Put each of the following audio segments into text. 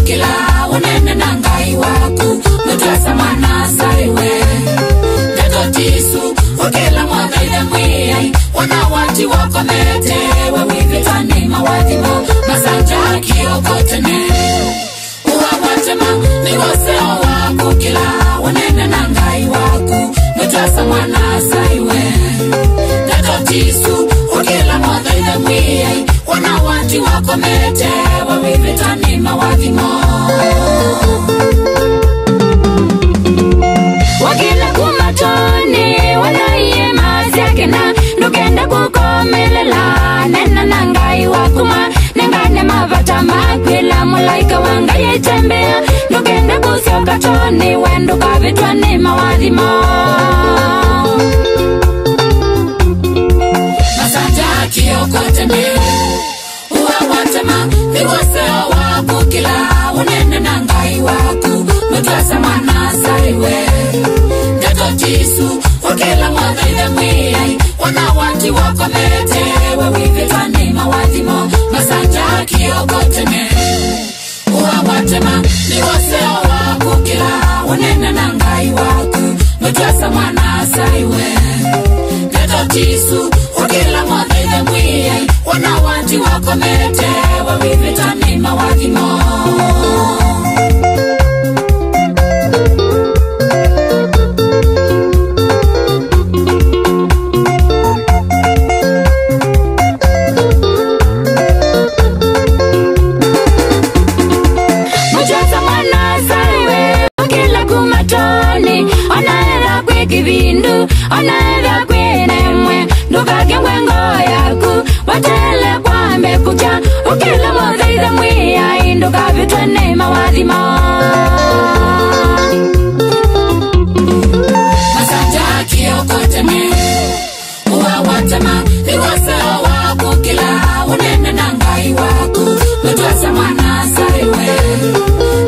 kila unene na ngai waku mutasa mwana saiwe Dato tisu ukila mwadhaile mwiyai wanawati wakomete wawivitani mawadhimo masanja kiokotene uwawatema niwaseo waku kila unene na ngai waku mutasa mwana saiwe Dato tisu ukila mwadhaile mwiyai wanawati wakomete wawivitani mawadhimo wakila kumatoni wanaiye maziakina nukenda kukomelela nena nangai wakuma nengane mavata makwila mulaika wangaye tembea nukenda kusioka toni wendo kavitwani mawadhimo masanja kiokotene uwawatema niwaseo waku kila unene nangai waku mutasa mwana saiwe Dato tisu ukila mwadhaile mwiyai wanawati wakomete wawivitani mawadhimo masanja kiokotene uwawatema niwaseo waku kila unene nangai waku mutasa mwana saiwe Dato tisu ukila mwadhaile mwiyai wanawati wakomete wawivitani mawadhimo Kivindu onaera kwenemwe ndukage ngwengo yaku watele kwambe kucha ukila mwadhaile mwiyai ndukavitwene mawadhimo masanja kiokotene uwawatema niwaseo waku kila unene nangai waku mutasa mwana saiwe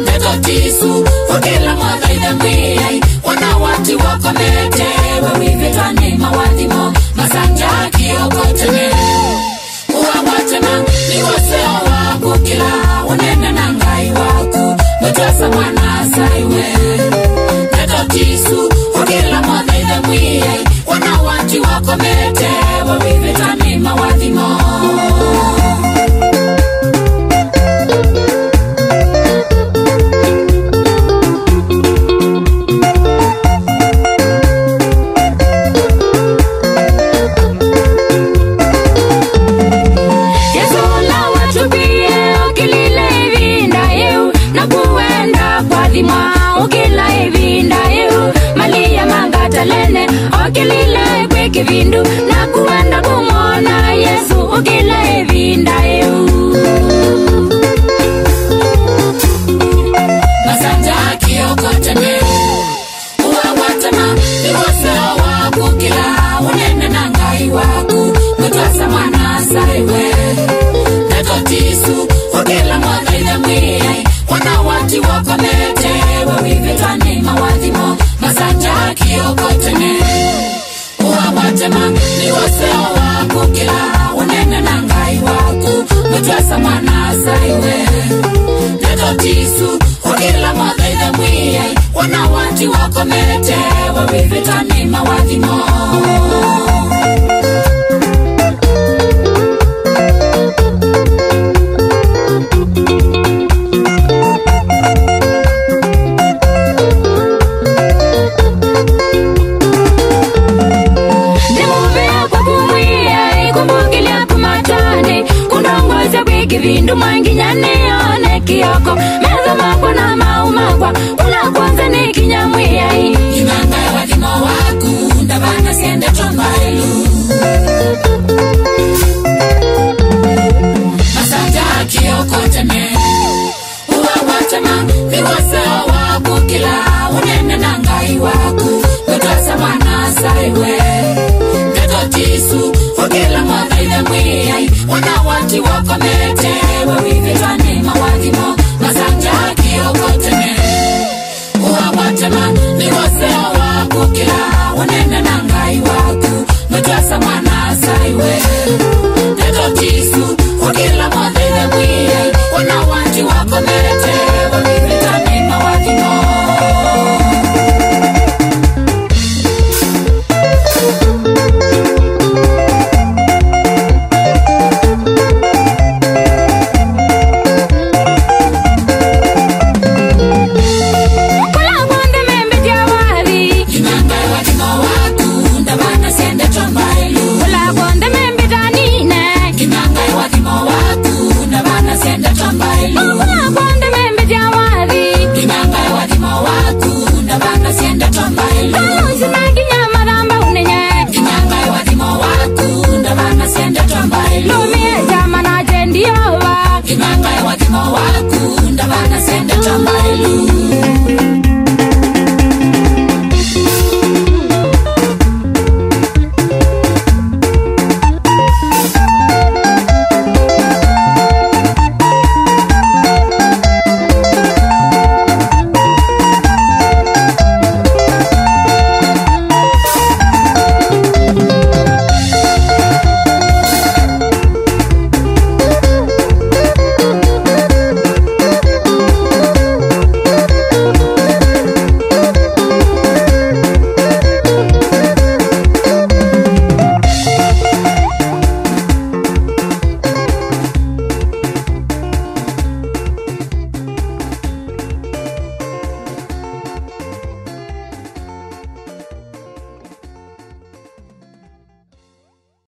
Dato tisu ukila mwadhaile mwiyai wanawati wakomete wawivitani mawadhimo masanja kiokotene uwawatema niwaseo waku kila unene nangai waku mutasa mwana saiwe Dato tisu ukila mwadhaile mwiyai wanawati wakomete wawivitani mawadhimo ukila evinda eu malia mangatalene okilile kwekivindu na kuenda kumona Yesu ukila evinda eu masanja kiokotene uwawatema niwaseo waku kila unene nangai waku mutasa mwana saiwe Dato tisu ukila mwadhaile mwiyai wanawati wakomete wawivitani mawadhimo masanja kiokotene uwawatema niwaseo waku kila unene nangai waku mutasa mwana saiwe Dato tisu ukila mwadhaile mwiyai wanawati wakomete wawivitani mawadhimo kivindu mwanginyane yone kiyoko meza makwa na maumakwa kuna kwanza ni kinyamwiyai imanga ya wadhimo waku ndabana siende tombailu masanja kiokotene uwawatema niwaseo waku kila unene nangai waku mutasa mwana saiwe Dato tisu ukila mwadhaile mwiyai wanawati wakomete wawivitani mawadhimo masanja kiokotene uwawatema niwaseo waku kila unene nangai waku mutasa mwana saiwe Dato tisu ukila mwadhaile